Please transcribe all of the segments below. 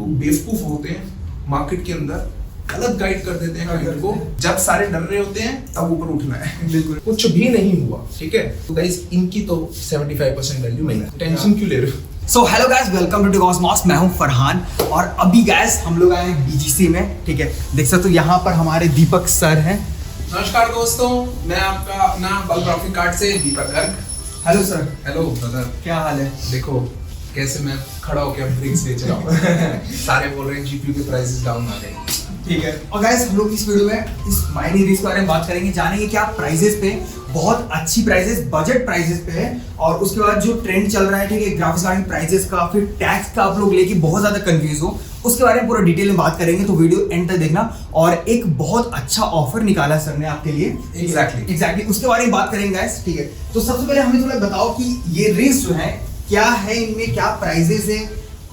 बेवकूफ होते हैं मार्केट के अंदर, गलत गाइड कर देते हैं क्लाइंट को। जब सारे डर रहे होते हैं तब ऊपर उठना है। बिल्कुल कुछ भी नहीं हुआ, ठीक है। तो गाइस इनकी तो 75% वैल्यू मिला, टेंशन क्यों ले रहे हो। So hello guys, welcome to Cosmos. मैं हूं फरहान और अभी गाइस हम लोग आए हैं BGC में, ठीक है। देख सकते हो यहाँ पर हमारे दीपक सर हैं। नमस्कार दोस्तों, मैं आपका अपना बल्क प्रॉफिट कार्ड से Deepak Garg. Hello sir. Hello brother, क्या हाल है? देखो कैसे मैं खड़ा होकर ब्रिक्स बेच रहा हूँ। सारे बोल रहे हैं जीपीयू के प्राइसेस डाउन आ गए, ठीक है। और गाइस हम लोग इस वीडियो में इस माइनिंग रिस्क के बारे में बात करेंगे, जानेंगे क्या प्राइसेस पे, बहुत अच्छी प्राइसेस, बजट प्राइसेस पे है। और उसके बाद जो ट्रेंड चल रहा है, ठीक है, ग्राफिक्स कार्ड की प्राइसेस का, फिर टैक्स का आप लोग लेके बहुत ज्यादा कंफ्यूज हो, उसके बारे में पूरा डिटेल में बात करेंगे। तो वीडियो एंड तक देखना। और एक बहुत अच्छा ऑफर निकाला सर ने आपके लिए, एग्जैक्टली उसके बारे में बात करेंगे गाइस, ठीक है। तो सबसे पहले हमें थोड़ा बताओ कि ये रिग्स जो है क्या है, इनमें क्या प्राइसेस है।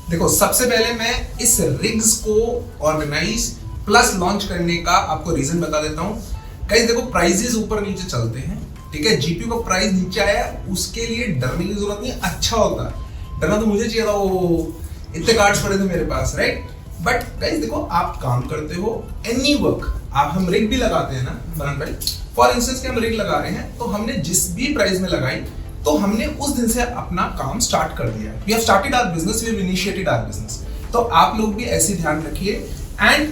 देखो सबसे पहले मैं इस रिग्स को ऑर्गेनाइज प्लस लॉन्च करने का आपको रीजन बता देता हूँ। गाइस देखो प्राइसेस ऊपर नीचे चलते हैं, ठीक है। जीपीयू का प्राइस नीचे आया उसके लिए डरने की जरूरत नहीं, अच्छा होता है। डरना तो मुझे चाहिए था, वो इतने कार्ड्स पड़े थे मेरे पास, राइट। बट गाइस देखो आप काम करते हो एनी वर्क, आप हम रिग भी लगाते हैं ना फरहान भाई। फॉर इंस्टेंस कि हम रिग लगा रहे हैं तो हमने जिस भी प्राइस में लगाई तो हमने उस दिन से अपना काम स्टार्ट कर दिया। We have started our business, we have initiated our business. तो आप लोग भी ऐसे ध्यान रखिए। एंड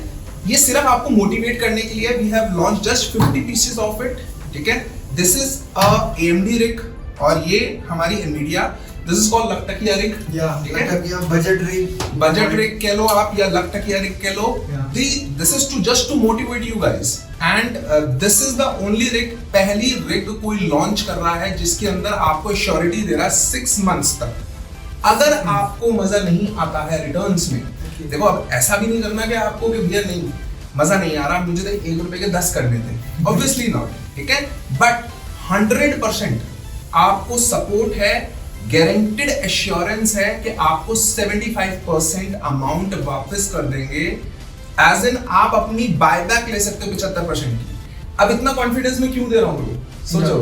ये सिर्फ आपको मोटिवेट करने के लिए we have launch just 50 pieces of it, ठीक है। This is a AMD rig और ये हमारी एनवीडिया, दिस इज कॉल्ड लखटकिया रिग, ठीक है। बजट रिग कह लो आप या लखटकिया रिग कह लो। This is to just to motivate you guys. And this is the only rig, पहली रिग कोई लॉन्च कर रहा है जिसके अंदर आपको श्योरिटी दे रहा है 6 मंथ्स तक। अगर आपको मजा नहीं आता है रिटर्न्स में, देखो अब ऐसा भी नहीं करना कि आपको कि भैया नहीं मजा नहीं आ रहा, मुझे तो 1 रुपए के 10 करने थे, ऑब्वियसली नॉट, ठीक है। बट 100% आपको सपोर्ट है, गारंटेड एश्योरेंस है कि आपको 75% अमाउंट वापस कर देंगे। एज इन आप अपनी बायबैक ले सकते हो 75% की। अब इतना कॉन्फिडेंस में क्यों दे रहा हूँ, सोचो,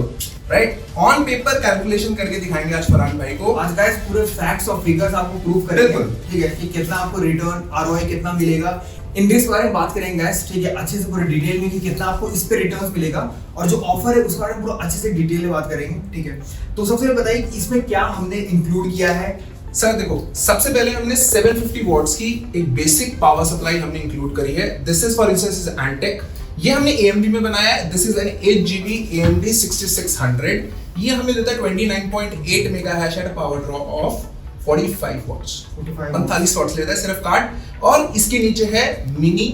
राइट। ऑन पेपर कैलकुलेशन करके दिखाएंगे आज फरहान भाई को। आज गाइस पूरे फैक्ट्स और फिगर्स आपको प्रूव करेंगे, ठीक है, कि कितना आपको रिटर्न ROI कितना मिलेगा। इन रिस्क के बारे में बात करेंगे गाइस, ठीक है, अच्छे से पूरे डिटेल में कि कितना आपको इस पे रिटर्न्स मिलेगा और जो ऑफर है उसके बारे में पूरा अच्छे से डिटेल में बात करेंगे, ठीक है। तो सबसे पहले बताइए कि इसमें क्या हमने इंक्लूड किया है। सर देखो सबसे पहले हमने 750 वॉट्स की एक बेसिक पावर सप्लाई हमने इंक्लूड करी है। This is for instance is intake, ये हमने AMD में बनाया है। This is an 8GB AMD 6600, ये हमें देता है 29.8 megahash at power draw of 45 watts, 45 watts लेता है सिर्फ कार्ड। और इसके नीचे है मिनी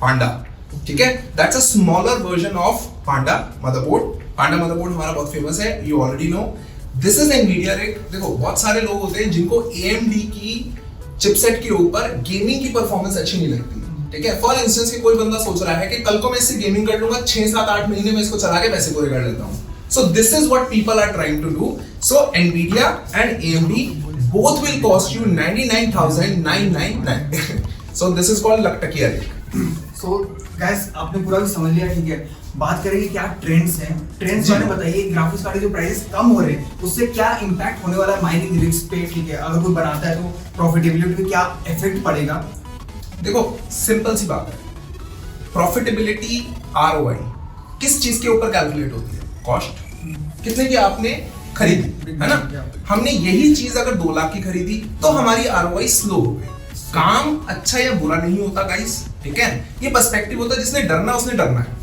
पांडा, ठीक है। That's a smaller version of Panda motherboard. Panda motherboard हमारा बहुत फेमस है, you already know. This is Nvidia rig. देखो बहुत सारे लोग होते हैं जिनको AMD की चिपसेट के ऊपर गेमिंग की परफॉर्मेंस अच्छी नहीं लगती, ठीक है। फॉर इंस्टेंस कि कोई बंदा सोच रहा है कि कल को मैं इससे गेमिंग कर लूंगा, 6, 7, 8 महीने में इसको चला के पैसे पूरे कर लेता हूं। So this is what people are trying to do. So Nvidia and AMD both will cost you 99,999. So this is called लखटकिया रिग। So guys आपने पूरा भी समझ लिया, ठीक है। बात करेंगे क्या ट्रेंड्स हैं, ट्रेंड्स बारे में बताइए। ग्राफिक्स कार्ड के जो प्राइस कम हो रहे हैं उससे क्या इंपैक्ट होने वाला है माइनिंग रिस्क पे, ठीक है। अगर कोई बनाता है तो प्रॉफिटेबिलिटी पे क्या इफेक्ट पड़ेगा। देखो सिंपल सी बात है, प्रॉफिटेबिलिटी ROI किस चीज के ऊपर कैलकुलेट होती है? कॉस्ट, कितने की आपने खरीदी, है ना। हमने यही चीज अगर 2 लाख की खरीदी तो हमारी ROI स्लो हो गई। काम अच्छा या बुरा नहीं होता गाइस, ठीक है। ये पर्सपेक्टिव होता है, जिसने डरना उसने डरना है,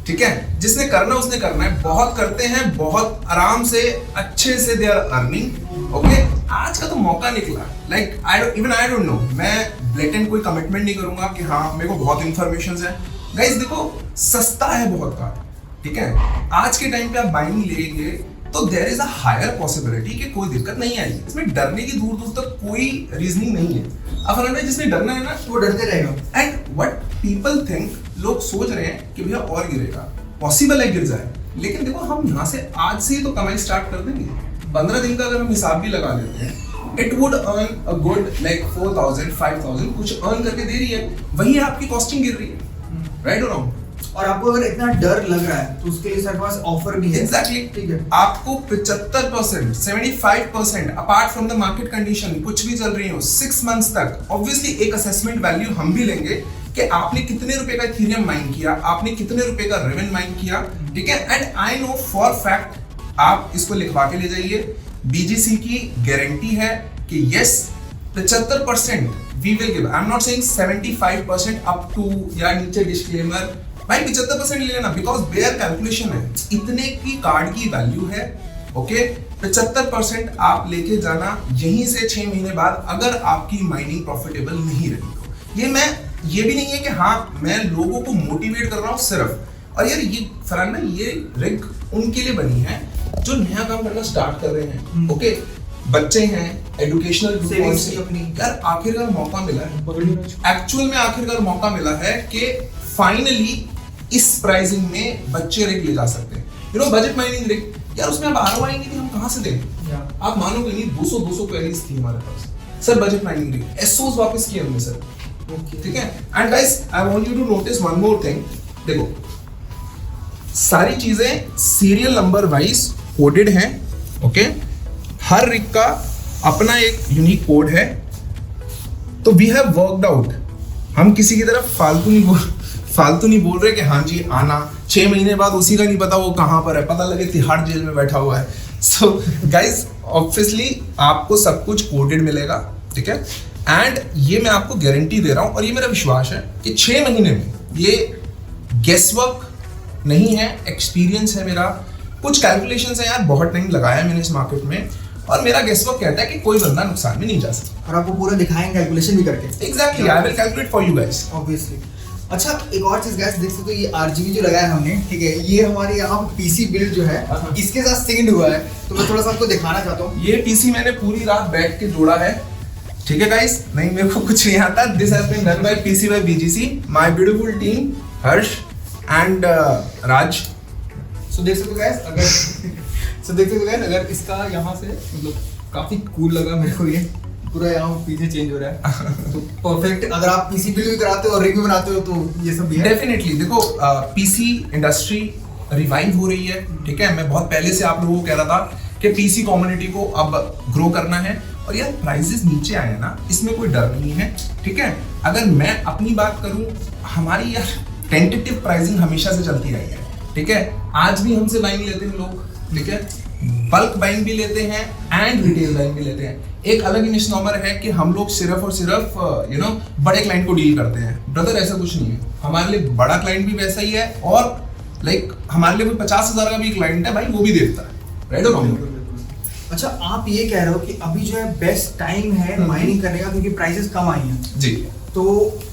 ठीक है। जिसने करना उसने करना है। बहुत करते हैं, बहुत आराम से अच्छे से दे आर अर्निंग, ओके। आज का तो मौका निकला, लाइक आई डोंट नो, मैं ब्लेटेंट कोई कमिटमेंट नहीं करूंगा कि हाँ मेरे को बहुत इंफॉर्मेशन है। गाइस देखो सस्ता है बहुत का, ठीक है। आज के टाइम पे आप बाइंग लेंगे तो there is a higher possibility कि कोई दिक्कत नहीं आएगी। इसमें डरने की दूर दूर तक कोई रीजनिंग नहीं है। अब फरहान भाई जिसने डरना है ना वो डरते रहेगा। एंड व्हाट पीपल थिंक, लोग सोच रहे हैं कि भैया और गिरेगा, पॉसिबल है गिर जाए, लेकिन देखो हम यहाँ से आज से ही तो कमाई स्टार्ट कर देंगे। 15 दिन का अगर हम हिसाब भी लगा लेते हैं, it would earn a good like 4,000 5,000 कुछ अर्न करके दे रही है, वही आपकी कॉस्टिंग गिर रही है, राइट और रॉन्ग। और आपको अगर इतना डर लग रहा है तो उसके लिए सर पास ऑफर भी है। एग्जैक्टली ठीक है, आपको 75%, 75% apart from the market condition कुछ भी चल रही हो 6 मंथ्स तक, ऑब्वियसली एक असेसमेंट वैल्यू हम भी लेंगे कि आपने कितने रुपए का इथेरियम माइन किया, आपने कितने रुपए का रिवन माइन किया, ठीक है। And I know for fact आप इसको लिखवा के ले जाइए, BGC की गारंटी है कि yes 75% we will give. I am not saying 75% up to या नीचे डिस्क्लेमर, भाई 75% ले लेना, बिकॉज बेयर कैलकुलेशन है, इतने की कार्ड की वैल्यू है, ओके। 75% आप लेके जाना, यहीं से 6 महीने बाद अगर आपकी माइनिंग प्रॉफिटेबल नहीं रही तो ये भी नहीं है कि हाँ मैं लोगों को मोटिवेट कर रहा हूँ सिर्फ। और यार ये फरहान भाई, ये रिग उनके लिए बनी है जो नया काम करना स्टार्ट कर रहे हैं, ओके। बच्चे हैं, एजुकेशनल अपनी, यार आखिरकार मौका मिला है, एक्चुअल में आखिरकार मौका मिला है कि फाइनली इस प्राइसिंग में बच्चे रिग ले जा सकते हैं। You know budget mining rig, यार उसमें अब ROI नहीं थी, हम कहाँ से देंगे? आप मानोगे नहीं, 200 क्वेरीज थी हमारे पास sir budget mining rig, SOs वापस किए हमने सर, ठीक है। And guys I want you to notice one more thing, देखो सारी चीजें सीरियल नंबर वाइज कोडेड हैं, ओके। हर रिग का अपना एक यूनिक कोड है, तो वी हैव वर्कड आउट। हम किसी की तरफ फालतू नहीं बोल रहे कि हाँ जी आना, 6 महीने बाद उसी का नहीं पता वो कहाँ पर है, पता लगे तिहाड़ जेल में बैठा हुआ है। सो गाइस ऑब्वियसली आपको सब कुछ कोडेड मिलेगा, ठीक है। एंड ये मैं आपको गारंटी दे रहा हूँ और ये मेरा विश्वास है कि 6 महीने में ये गेस वर्क नहीं है, एक्सपीरियंस है मेरा, कुछ कैलकुलेशंस है यार, बहुत टाइम लगाया है मैंने इस मार्केट में, और मेरा गेस वर्क कहता है कि कोई बंदा नुकसान में नहीं जा सकता। और आपको पूरा दिखाएंगे कैलकुलेशन भी करके। Exactly, I will calculate for you guys obviously. अच्छा एक और चीज गाइस, देख सकते हो ये RGB जो लगाया हमने, ठीक है, ये हमारे यहाँ PC बिल्ड जो है इसके साथ सिंक्ड हुआ है, तो मैं थोड़ा सा आपको दिखाना चाहता हूँ। ये PC मैंने पूरी रात बैठ के जोड़ा है, ठीक है गाइस, नहीं मेरे को कुछ नहीं आता। This has been done by PC by BGC, my beautiful team Harsh and Raj. So देख सकते हो गाइस, अगर इसका यहाँ से मतलब काफी कूल लगा मेरे को, ये पूरा यहाँ पीछे चेंज हो रहा है तो परफेक्ट। अगर आप PC बिल्ड भी कराते हो और रिग भी बनाते हो तो ये सब भी है। डेफिनेटली देखो PC इंडस्ट्री रिवाइव हो रही है, ठीक है। मैं बहुत पहले से आप लोगों को कह रहा था कि PC कम्युनिटी को अब ग्रो करना है, और यार प्राइसेस नीचे आए ना, इसमें कोई डर नहीं है, ठीक है। अगर मैं अपनी बात करूं, हमारी यार टेंटेटिव प्राइसिंग हमेशा से चलती रही है, ठीक है। आज भी हमसे बाइंग लेते हैं लोग, ठीक है, बल्क बाइंग भी लेते हैं एंड रिटेल बाइंग भी लेते हैं। एक अलग ही मिसनोमर है कि हम लोग सिर्फ और सिर्फ यू नो बड़े क्लाइंट को डील करते हैं। ब्रदर ऐसा कुछ नहीं है, हमारे लिए बड़ा क्लाइंट भी वैसा ही है, और लाइक हमारे लिए कोई 50,000 का भी क्लाइंट है भाई, वो भी देखता है, राइट और रॉन्ग। अच्छा आप ये कह रहे हो कि अभी जो है बेस्ट टाइम है माइनिंग करने का, क्योंकि प्राइसेस कम आई हैं जी। तो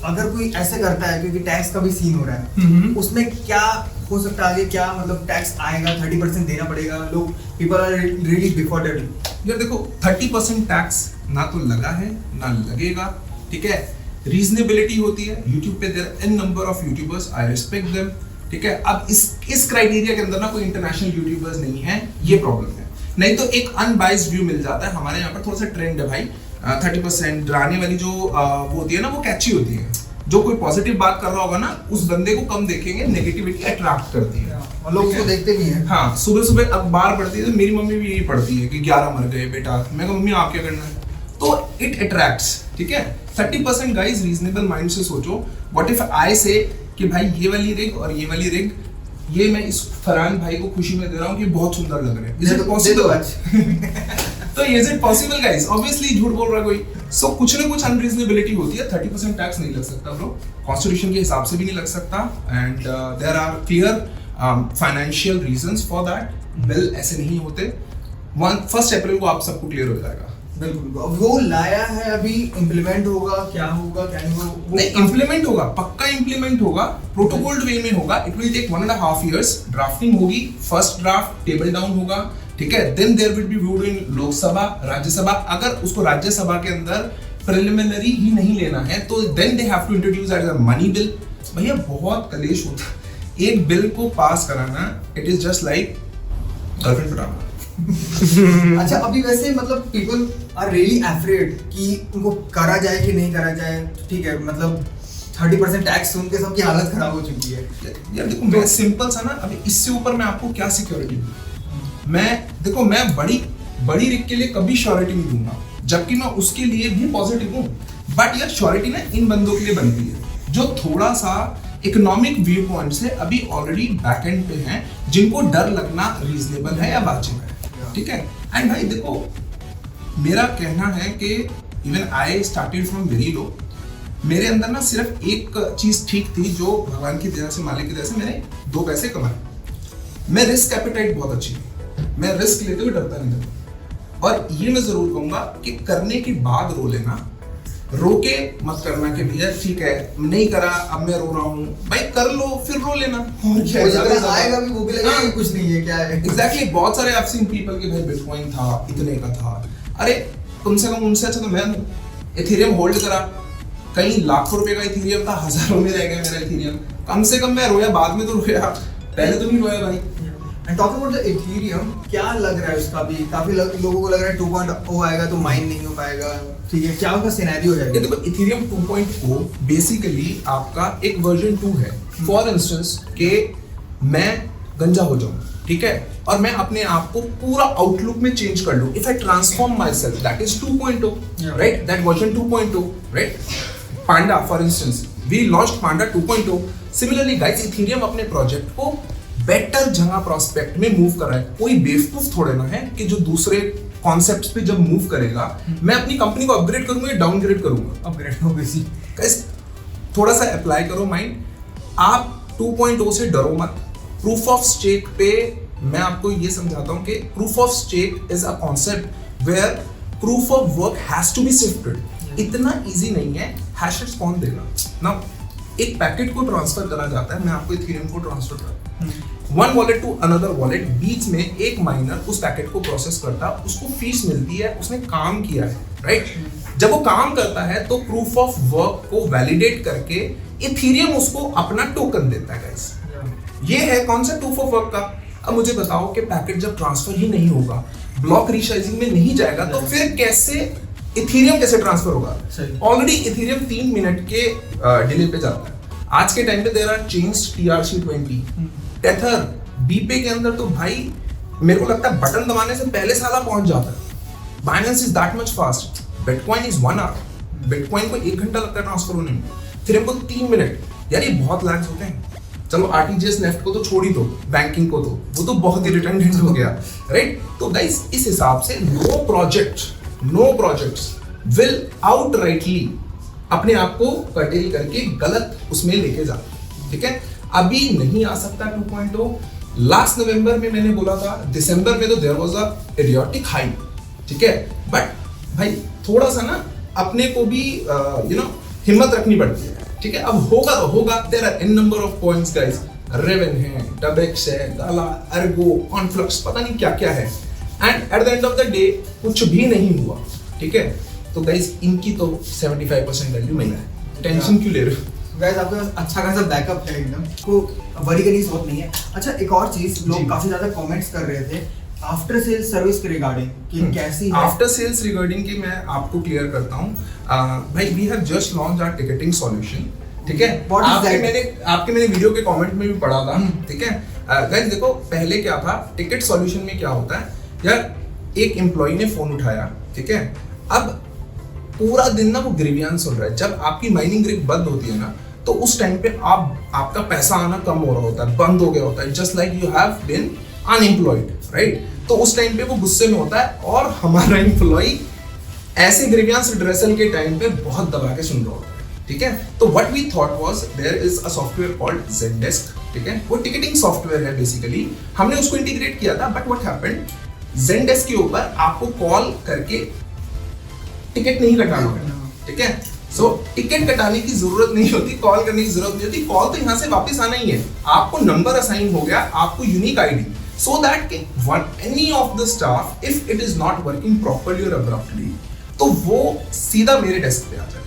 अगर कोई ऐसे करता है, क्योंकि टैक्स का भी सीन हो रहा है, उसमें क्या हो सकता है आगे, क्या मतलब टैक्स आएगा, 30% देना पड़ेगा, लोग पीपल आर रियली बिफोर्डेड। यार देखो 30% टैक्स ना तो लगा है ना लगेगा, ठीक है। रीजनेबिलिटी होती है यूट्यूब पे, there an number of YouTubers, I respect them, ठीक है। अब इस क्राइटेरिया के अंदर ना कोई इंटरनेशनल यूट्यूबर्स नहीं है, ये प्रॉब्लम है। नहीं तो एक अनबाइस्ड व्यू मिल जाता है। हमारे यहाँ पर थोड़ा सा ट्रेंड है भाई, 30% डराने वाली जो वो होती है ना, वो कैची होती है। जो कोई पॉजिटिव बात कर रहा होगा ना, उस बंदे को कम देखेंगे, नेगेटिविटी अट्रैक्ट करती है, और लोग उसको देखते भी हैं। हाँ, सुबह सुबह अखबार पढ़ती है तो मेरी मम्मी भी यही पढ़ती है कि 11 मर गए बेटा, मैं कहूँ मम्मी आप क्या करना है, तो इट अट्रैक्ट्स, ठीक है। 30% गाइस रीजनेबल माइंड से सोचो। व्हाट इफ आई से कि भाई ये वाली रिग और ये वाली रिग, ये मैं इस फरहान भाई को खुशी में दे रहा हूँ कि बहुत सुंदर लग रहे हैं, इज इट पॉसिबल? तो is it possible guys? Obviously झूठ बोल रहा है कोई। सो कुछ ना कुछ अनरीजनेबिलिटी होती है। 30% टैक्स नहीं लग सकता ब्रो, कॉन्स्टिट्यूशन के हिसाब से भी नहीं लग सकता, and there are clear financial reasons for that. Bill ऐसे नहीं होते। 1 अप्रैल को आप सबको क्लियर हो जाएगा। बिल्कुल, वो लाया है, अभी इम्प्लीमेंट होगा, क्या होगा क्या नहीं होगा, नहीं इम्प्लीमेंट होगा, पक्का इम्प्लीमेंट होगा, प्रोटोकॉल्ड वे में होगा। It will take 1.5 years। Drafting होगी, फर्स्ट ड्राफ्ट टेबल डाउन होगा, ठीक है। Then there will be viewed in Lok Sabha, Rajya Sabha. अगर उसको राज्यसभा के अंदर प्रिलिमिनरी ही नहीं लेना है तो then they have to introduce as a money bill. भैया बहुत कलेश होता है एक बिल को पास कराना। It is just like girlfriend drama. अच्छा अभी वैसे मतलब पीपल आर रियली अफ्रेड कि उनको करा जाए कि नहीं करा जाए, ठीक है, मतलब 30% टैक्स सुन के सबकी हालत खराब हो चुकी है। यार देखो मैं सिंपल सा ना, अभी इससे ऊपर मैं आपको क्या सिक्योरिटी दूं? मैं बड़ी रिग के लिए कभी श्योरिटी नहीं दूंगा, जबकि मैं उसके लिए भी पॉजिटिव हूँ। बट यार श्योरिटी ना इन बंदों के लिए बनती है जो थोड़ा सा इकोनॉमिक व्यू पॉइंट से अभी ऑलरेडी बैक एंड पे हैं, जिनको डर लगना रीजनेबल है या वाजिब है, ठीक है। एंड भाई देखो मेरा कहना है कि even I started from very low, मेरे अंदर ना सिर्फ एक चीज ठीक थी जो भगवान की दया से, मालिक की दया से मैंने 2 पैसे कमाए। मैं रिस्क एपेटाइट बहुत अच्छी थी, मैं रिस्क लेते हुए डरता नहीं था। और ये मैं जरूर कहूंगा कि करने के बाद रो लेना, रोके मत करना कि भैया ठीक है नहीं करा अब मैं रो रहा हूँ, भाई कर लो फिर रो लेना, और क्या है, आएगा भी वो भी लगेगा कि कुछ नहीं है, क्या है। एग्जैक्टली बहुत सारे I've seen people के भाई बिटकॉइन था इतने का था, अरे कम से कम उनसे अच्छा तो मैं हूँ। इथेरियम होल्ड करा, कई लाखों रुपए का इथेरियम था, हजारों में रह गया मेरा इथेरियम, कम से कम मैं रोया, बाद में तो रोया, पहले तो नहीं रोया भाई। And talking about the Ethereum, क्या लग रहा है उसका भी? काफी लोगों को लग रहा है 2.0 आएगा तो माइन नहीं हो पाएगा, ठीक है, क्या उसका सिनेरियो है? देखो इथेरियम 2.0 बेसिकली आपका एक वर्जन 2 है। फॉर इंस्टेंस कि मैं गंजा हो जाऊं, ठीक है, और मैं अपने आप को पूरा आउटलुक में चेंज कर लूं, if I transform myself, that is 2.0, right, that version 2.0, right. Panda for instance, we launched Panda 2.0। Similarly guys Ethereum अपने प्रोजेक्ट को बेटर जगह प्रोस्पेक्ट में मूव कर रहा है। कोई बेवकूफ थोड़े ना है कि जो दूसरे कॉन्सेप्ट्स पे जब मूव करेगा मैं अपनी कंपनी को अपग्रेड करूंगा या डाउनग्रेड करूंगा? अपग्रेड हो बेसी। गाइस थोड़ा सा अप्लाई करो माइंड, आप 2.0 से डरो मत। प्रूफ ऑफ स्टेक पे मैं आपको ये समझाता हूं कि proof of stake is a concept where proof of work has to be shifted. इतना इजी नहीं है, हैशेस कौन देगा ना, एक पैकेट को ट्रांसफर करा जाता है, मैं आपको इथेरियम को ट्रांसफर करता हूं one wallet to another wallet, बीच में एक माइनर उस पैकेट को प्रोसेस करता, उसको फीस मिलती है, उसने काम किया है, राइट। जब वो काम करता है तो प्रूफ ऑफ वर्क को वैलिडेट करके इथेरियम उसको अपना टोकन देता है गाइस। ये है कॉन्सेप्ट प्रूफ ऑफ वर्क का। अब मुझे बताओ कि पैकेट जब ट्रांसफर ही नहीं होगा, ब्लॉक रीसाइजिंग में नहीं जाएगा, तो फिर कैसे इथेरियम कैसे ट्रांसफर होगा? ऑलरेडी इथेरियम 3 मिनट के डिले पे जाता है। आज के टाइम पे there are chains TRC20, Tether, बीपे के अंदर तो भाई मेरे को लगता है बटन दबाने से पहले साला पहुंच जाता है। Binance is that much fast, bitcoin is 1 hour, bitcoin को 1 घंटा लगता है ट्रांसफर होने में, इथेरियम को 3 मिनट। यार ये बहुत लैग्स होते हैं। चलो RTGS नेफ्ट को तो छोड़ ही दो, बैंकिंग को तो वो तो बहुत ही रिटर्न हो गया, राइट। तो गाइस इस हिसाब से नो प्रोजेक्ट्स विल आउटराइटली अपने आप को कर्टेल करके गलत उसमें लेके जाते, ठीक है। अभी नहीं आ सकता 2.0। लास्ट नवंबर में मैंने बोला था, दिसंबर में तो there was a idiotic high, ठीक है। बट भाई थोड़ा सा ना अपने को भी हिम्मत रखनी पड़ती है, ठीक है। अब होगा तो होगा, there are an number of points guys, Raven है, डबेक्स है, गाला, अर्गो, कॉन्फ्लक्स, पता नहीं क्या क्या है, and eight the end of the day कुछ भी नहीं हुआ, ठीक है। तो गाइस इनकी तो 75% वैल्यू मिला है, टेंशन क्यों ले रहे हो? गाइस आपके पास अच्छा खासा बैकअप है एकदम, को वरी करने की जरूरत नहीं है। अच्छा एक और चीज, लोग काफी ज्यादा कमेंट्स कर रहे थे आफ्टर सेल्स सर्विस के रिगार्डिंग कि कैसी है। आफ्टर सेल्स रिगार्डिंग की मैं आपको क्लियर करता हूं। भाई we have just launch our ticketing solution, ठीक है। आपके मैंने वीडियो के कमेंट में भी पढ़ा था, ठीक है। गाइस देखो पहले क्या था, टिकट सॉल्यूशन में क्या होता है यार, एक एम्प्लॉय ने फोन उठाया, ठीक है। अब पूरा दिन ना वो ग्रीवियंस सुन रहा है। जब आपकी माइनिंग ग्रिप बंद होती है ना, तो उस टाइम पे आपका पैसा आना कम हो रहा होता है, बंद हो गया होता है, just like you have been unemployed, right. तो उस टाइम पे वो गुस्से में होता है, और हमारा एम्प्लॉय ऐसे ग्रीवियंस रिड्रेसल के टाइम पे बहुत दबा के सुन रहा होता है, ठीक है। तो what we thought was there is a software called Zendesk, ठीक है। वो टिकटिंग सॉफ्टवेयर है बेसिकली, हमने उसको इंटीग्रेट किया था। बट व्हाट हैपेंड, ज़ेनडेस्क के ऊपर आपको कॉल करके टिकट नहीं कटाना होता, ठीक है। सो टिकट कटाने की जरूरत नहीं होती, कॉल करने की जरूरत नहीं होती। कॉल तो यहाँ से वापस आना ही है, आपको नंबर असाइन हो गया, आपको unique ID, so that any of the staff if it is not working properly और अब्रप्टली, तो वो सीधा मेरे डेस्क पे आ जाए,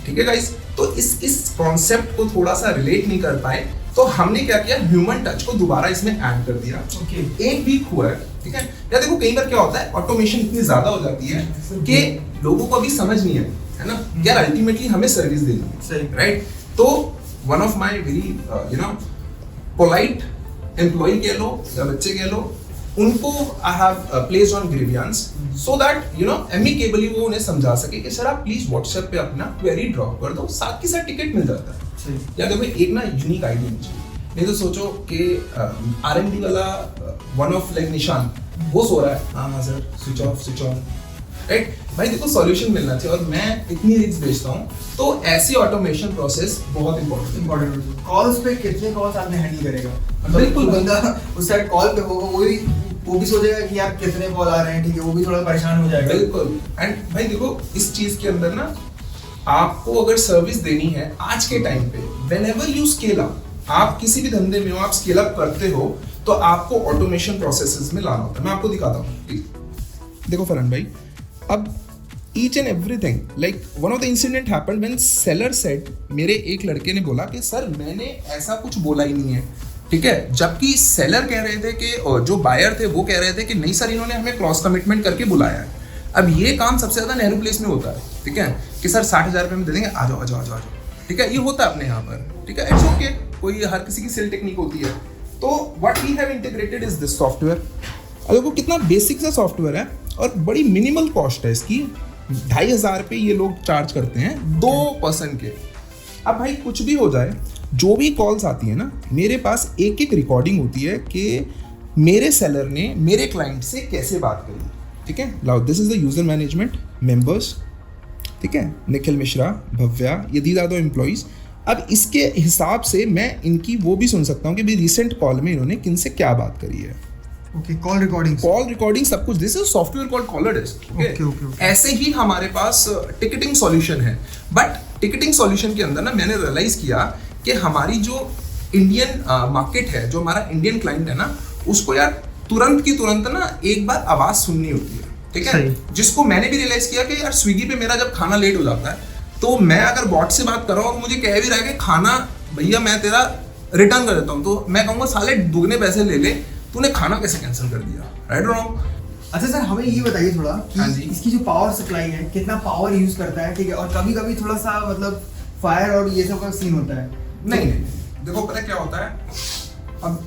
ठीक है गाइस। तो इस कॉन्सेप्ट को थोड़ा सा रिलेट नहीं कर पाए, तो हमने क्या किया, ह्यूमन टच को दोबारा इसमें ऐड कर दिया। एक वीक हुआ है, ठीक है। या देखो कई बार क्या होता है, ऑटोमेशन इतनी ज्यादा हो जाती है कि लोगों को अभी समझ नहीं है ना यार, अल्टीमेटली हमें सर्विस देनी है, राइट। तो one of my very polite employee कह लो या बच्चे कह लो, उनको I have placed on grievances so that amicably वो उन्हें समझा सके कि सर आप प्लीज व्हाट्सएप पे अपना क्वेरी ड्रॉप कर दो, साथ के साथ टिकट मिल जाता है। या देखो एक ना यूनिक आईडी होनी चाहिए। नहीं तो सोचो कि आरएमडी वाला वन ऑफ लाइक निशान वो सो रहा है, हाँ सर स्विच ऑन राइट। भाई देखो सॉल्यूशन मिलना चाहिए, और मैं इतनी रिस्क बेचता हूँ, तो ऐसी ऑटोमेशन प्रोसेस बहुत इंपॉर्टेंट। कॉल्स पे कितने कॉल्स आपने हैंडल करेगा? बिल्कुल। बंदा उस साइड कॉल पे होगा, वो भी सोचेगा कि यार कितने कॉल आ रहे हैं, ठीक है, वो भी थोड़ा परेशान हो जाएगा। बिल्कुल। एंड भाई देखो इस चीज के अंदर ना, आपको अगर सर्विस देनी है आज के टाइम पे, व्हेनेवर यू स्केल अप, आप किसी भी धंधे में हो, आप स्केल अप करते हो, तो आपको ऑटोमेशन प्रोसेसेस में लाना होता है। मैं आपको दिखाता हूँ, देखो फरहान भाई, अब each and everything like one of the incident happened when seller said, मेरे एक लड़के ने बोला कि सर मैंने ऐसा कुछ बोला ही नहीं है, ठीक है, जबकि सेलर कह रहे थे कि जो बायर थे वो कह रहे थे कि नहीं सर इन्होंने हमें क्रॉस कमिटमेंट करके बुलाया है। अब ये काम सबसे ज्यादा नेहरू प्लेस में होता है, ठीक है, कि सर 60,000 रुपये में दे देंगे, आ जाओ, ठीक है, ये होता है अपने यहाँ पर, ठीक है, इट्स ओके, कोई हर किसी की सेल टेक्निक होती है। तो what we have integrated is this software. अब देखो कितना बेसिक सा सॉफ्टवेयर है और बड़ी मिनिमल कॉस्ट है इसकी, 2,500 रुपये ये लोग चार्ज करते हैं 2 पर्सन के। अब भाई कुछ भी हो जाए, जो भी कॉल्स आती है ना, मेरे पास एक एक रिकॉर्डिंग होती है कि मेरे सेलर ने मेरे क्लाइंट से कैसे बात करी, ठीक है। लाओ this is the user management members, ठीक है, निखिल मिश्रा, भव्या, ये दीज आर द एम्प्लॉइज। अब इसके हिसाब से मैं इनकी वो भी सुन सकता हूँ कि भाई रिसेंट कॉल में इन्होंने किन से क्या बात करी है। ओके, कॉल रिकॉर्डिंग सब कुछ, this is software called caller desk. Okay. ऐसे ही हमारे पास टिकटिंग सॉल्यूशन है, बट टिकटिंग सॉल्यूशन के अंदर ना मैंने रियलाइज किया कि हमारी जो इंडियन मार्केट है, जो हमारा इंडियन क्लाइंट है ना, उसको यार तुरंत की तुरंत ना एक बार आवाज सुननी होती है, ठीक है। जिसको मैंने भी रियलाइज किया कि यार स्विगी पे मेरा जब खाना लेट हो जाता है, तो मैं अगर बॉट से बात कर रहा हूँ और मुझे कह भी रहा है कि खाना भैया मैं तेरा रिटर्न कर देता हूँ, तो मैं कहूँगा साले दुगने पैसे ले ले, तूने खाना कैसे कैंसिल कर दिया, राइट और रॉन्ग। अच्छा सर, हमें ये बताइए थोड़ा कि हाँ जी, इसकी जो पावर सप्लाई है कितना पावर यूज करता है, ठीक है, और कभी कभी थोड़ा सा मतलब फायर और ये सब का सीन होता है। नहीं, देखो पता क्या होता है, अब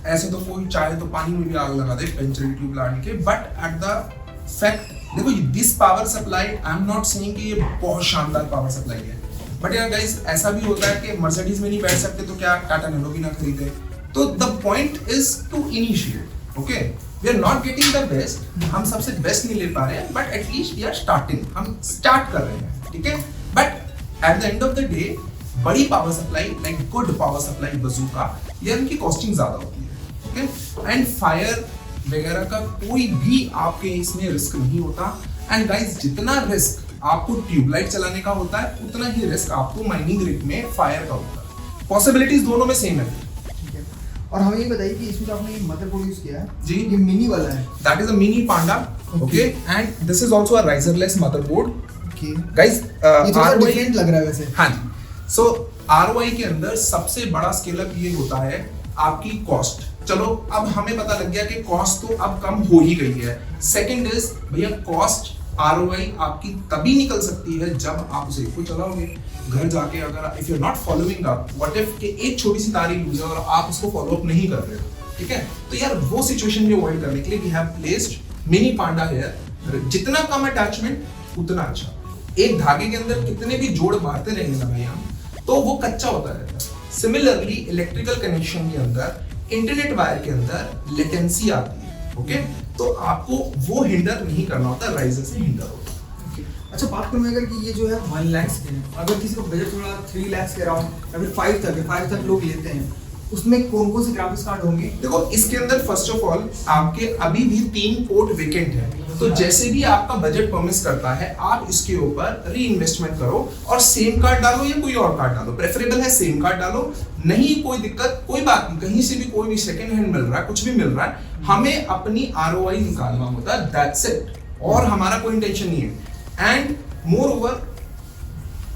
ऐसे तो कोई चाहे तो पानी में भी आग लगा दे पेंसिल ट्यूब लाने के, बट एट द फैक्ट देखो this power supply, I am not saying कि ये बहुत शानदार पावर सप्लाई है, बट यार गाइस ऐसा भी होता है कि मर्सिडीज में नहीं बैठ सकते तो क्या टाटा नैनो भी ना खरीदे। तो the point is to initiate, okay, we are not getting the best, हम सबसे बेस्ट नहीं ले पा रहे हैं, but at least we are starting, हम स्टार्ट कर रहे हैं, ठीक है। But at the end of the day बड़ी power supply like good power supply bazooka, ये उनकी कॉस्टिंग ज्यादा होती है, ओके। एंड फायर वगैरह का कोई भी आपके इसमें रिस्क नहीं होता। एंड गाइस जितना रिस्क आपको ट्यूबलाइट चलाने का होता है, उतना ही रिस्क आपको माइनिंग रिग में फायर का होता है। पॉसिबिलिटीज दोनों में सेम है, ठीक है। और हमें ये बताइए कि इसमें जो आपने ये मदरबोर्ड यूज किया है जी, ये मिनी वाला है, that is a mini panda, okay, and this is also a riserless motherboard, okay guys. ये थोड़ा डिफरेंट लग रहा है वैसे। हाँ जी, सो आरओआई के अंदर सबसे बड़ा स्केल अप ये होता है आपकी कॉस्ट। चलो अब हमें पता लग गया कि कॉस्ट तो अब कम हो ही गई है। सेकंड इज भैया कॉस्ट आरओआई आपकी तभी निकल सकती है जब आप उसे को चलाओगे घर जाके। अगर if you are not following up, what if कि एक छोटी सी तारी लूज है और आप उसको फॉलो अप नहीं कर रहे हो, ठीक है, तो यार वो सिचुएशन भी अवॉइड करने के लिए we have placed mini Panda here. जितना कम अटैचमेंट उतना अच्छा। एक धागे के अंदर कितने भी जोड़ मारते रहेंगे ना भाई हम, तो वो कच्चा होता रहता है। सिमिलरली इलेक्ट्रिकल कनेक्शन के अंदर, इंटरनेट वायर के अंदर लेटेंसी आती है, ओके, तो आपको वो हिंडर नहीं करना होता, राइजर से हिंडर होता है। अच्छा, बात करूँ अगर कि ये जो है 1 लाख के हैं, अगर किसी को बजट थोड़ा 3 लाख के अराउंड या फिर 5 तक लोग लेते हैं, उसमें कौन कौन से ग्राफिक्स कार्ड होंगे? देखो इसके अंदर फर्स्ट ऑफ ऑल आपके अभी भी 3 पोर्ट वेकेंट है, तो जैसे भी आपका बजट परमिट करता है आप इसके ऊपर री इन्वेस्टमेंट करो और सेम कार्ड डालो या कोई और कार्ड डालो। प्रेफरेबल है सेम कार्ड डालो, नहीं कोई दिक्कत, कोई बात नहीं, कहीं से भी कोई भी सेकंड हैंड मिल रहा है, कुछ भी मिल रहा है, हमें अपनी आरओआई निकालना होता है, दैट्स इट, और हमारा कोई इंटेंशन नहीं है। एंड मोर ओवर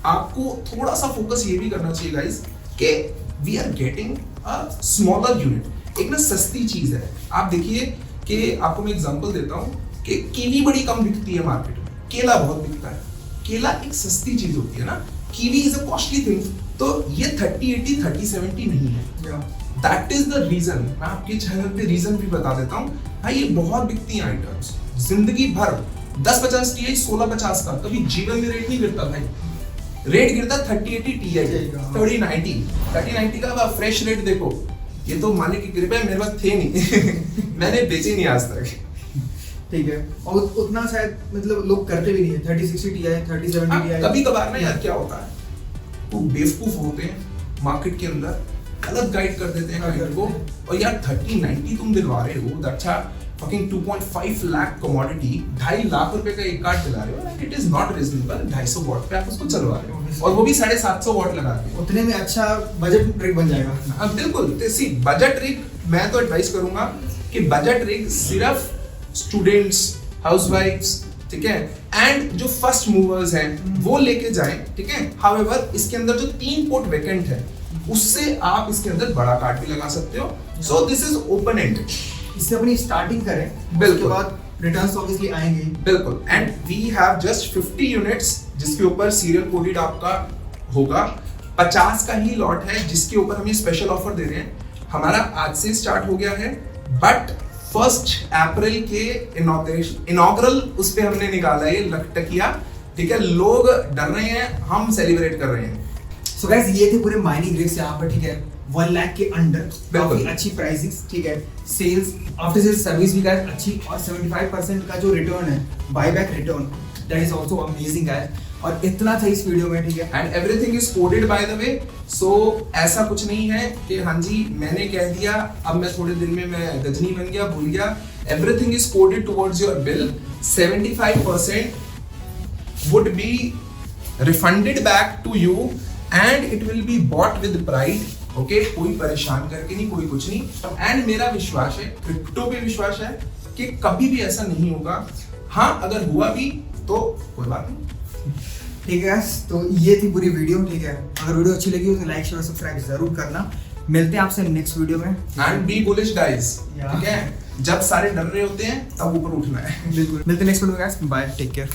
आपको थोड़ा सा फोकस ये भी करना चाहिए गाइस कि we are getting a smaller unit. एक ना सस्ती चीज है, आप देखिए कि आपको मैं एग्जांपल देता हूँ कि कीवी बड़ी कम बिकती है मार्केट में, केला बहुत बिकता है। केला एक सस्ती चीज होती है ना, kiwi is a costly thing, तो ये 3080 3070 नहीं है। That is the reason. मैं आपके चैनल पे रीजन भी बता देता हूँ भाई, ये बहुत बिकती हैं आइटम्स जिंदगी भर। 1050 Ti 1650 का कभी जीवन में रेट नहीं गिरता भाई, रेट गिरता 3080 Ti 3090 का फ्रेश रेट देखो। ये तो मालिक की कृपा है, मेरे पास थे नहीं मैंने बेचे नहीं आज तक। ठीक है, और उतना शायद मतलब लोग करते भी नहीं है। 3060 Ti 3070 Ti कभी कभार ना यार क्या होता है, वो बेवकूफ होते हैं मार्केट के अंदर, गलत गाइड कर देते हैं क्लाइंट को। और यार 3090 तुम दिलवा रहे हो, अच्छा फकिंग 2.5 लाख कमोडिटी, 2.5 लाख रुपए का एक कार्ड दिला रहे हो, it is not reasonable. 250 what पे आप उसको चलवा रहे हो, और वो भी 750 वॉट लगा के। उतने में अच्छा बजट रिग बन जाएगा। अब बिल्कुल सी बजट रिग, मैं तो एडवाइस करूंगा कि बजट रिग सिर्फ स्टूडेंट्स, हाउसवाइफ्स, ठीक है, एंड जो फर्स्ट मूवर्स हैं वो लेके जाएं, ठीक है। हाउएवर इसके अंदर जो 3 पोर्ट वैकेंट है, उससे आप इसके अंदर बड़ा कार्ड भी लगा सकते हो। So this is open and, इससे अपनी स्टार्टिंग करें, बिल्कुल। उसके बाद रिटर्न्स ऑब्वियसली आएंगे। बिल्कुल, and we have just 50 units जिसके ऊपर सीरियल कोडेड आपका होगा। 50 का ही लॉट है जिसके ऊपर हम ये स्पेशल ऑफर दे रहे हैं। हमारा आज से स्टार्ट हो गया है, बट 1 अप्रैल के इनॉग्रल उस पे हमने निकाला है ये लखटकिया, ठीक है। लोग डर रहे हैं, हम सेलिब्रेट कर रहे हैं। सो गाइस, ये थे पूरे माइनिंग रिग्स यहाँ पर, ठीक है। 1 लाख के अंडर काफी अच्छी प्राइसिंग्स, ठीक है। सेल्स, आफ्टर सेल्स सर्विस भी गाइस अच्छी, और 75% का जो रिटर्न है, buyback return, that is also amazing guys. और इतना था इस वीडियो में, ठीक है। And everything is coded by the way, so ऐसा कुछ नहीं है कि हाँ जी मैंने कह दिया अब मैं थोड़े दिन में मैं गजनी बन गया, भूल गया। Everything is coded towards your bill. 75% would be refunded back to you and it will be bought with pride, okay? कोई परेशान करके नहीं, कोई कुछ नहीं। एंड मेरा विश्वास है, क्रिप्टो पे विश्वास है कि कभी भी ऐसा नहीं होगा। हाँ, अगर हुआ भी तो कोई बात नहीं, ठीक है। तो ये थी पूरी वीडियो, ठीक है। अगर वीडियो अच्छी लगी हो तो लाइक शेयर सब्सक्राइब जरूर करना। मिलते हैं आपसे नेक्स्ट वीडियो में। एंड बी बुलिश गाइस, ठीक है। जब सारे डर रहे होते हैं तब ऊपर उठना है। बिल्कुल, मिलते हैं नेक्स्ट वीडियो में गाइस। Bye, take care.